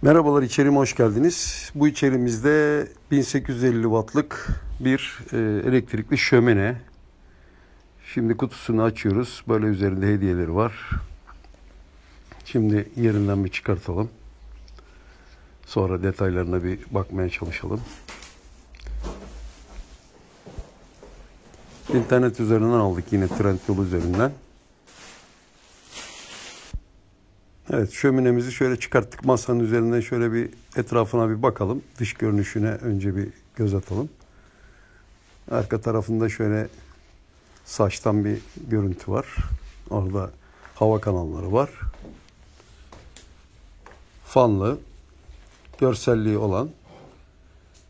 Merhabalar, içerime hoş geldiniz. Bu içerimizde 1850 wattlık bir elektrikli şömine. Şimdi kutusunu açıyoruz. Böyle üzerinde hediyeleri var. Şimdi yerinden bir çıkartalım. Sonra detaylarına bir bakmaya çalışalım. İnternet üzerinden aldık, yine Trendyol üzerinden. Evet, şöminemizi şöyle çıkarttık. Masanın üzerinden şöyle bir etrafına bir bakalım. Dış görünüşüne önce bir göz atalım. Arka tarafında şöyle saçtan bir görüntü var. Orada hava kanalları var. Fanlı, görselliği olan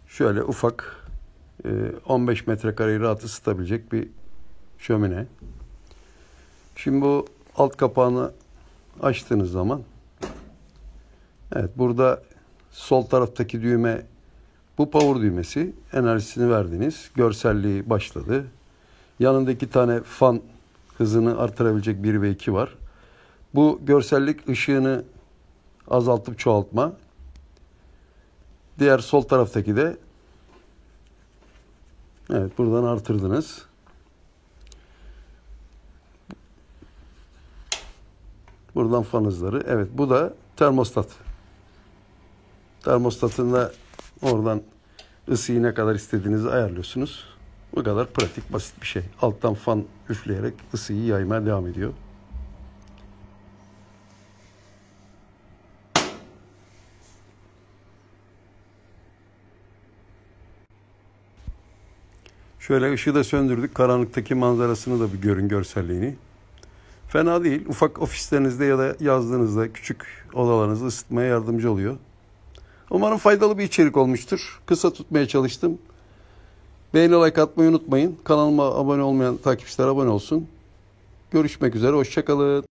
şöyle ufak 15 metrekareyi rahat ısıtabilecek bir şömine. Şimdi bu alt kapağını açtığınız zaman, evet, burada sol taraftaki düğme bu power düğmesi. Enerjisini verdiniz. Görselliği başladı. Yanında 2 tane fan hızını artırabilecek 1 ve 2 var. Bu görsellik ışığını azaltıp çoğaltma. Diğer sol taraftaki de, evet, buradan artırdınız. Buradan fan hızları. Evet, bu da termostat. Termostatında oradan ısıyı ne kadar istediğinizi ayarlıyorsunuz. Bu kadar pratik, basit bir şey. Alttan fan üfleyerek ısıyı yaymaya devam ediyor. Şöyle ışığı da söndürdük. Karanlıktaki manzarasını da bir görün, görselliğini. Fena değil. Ufak ofislerinizde ya da yazdığınızda küçük odalarınızı ısıtmaya yardımcı oluyor. Umarım faydalı bir içerik olmuştur. Kısa tutmaya çalıştım. Beğeni, like atmayı unutmayın. Kanalıma abone olmayan takipçiler abone olsun. Görüşmek üzere. Hoşça kalın.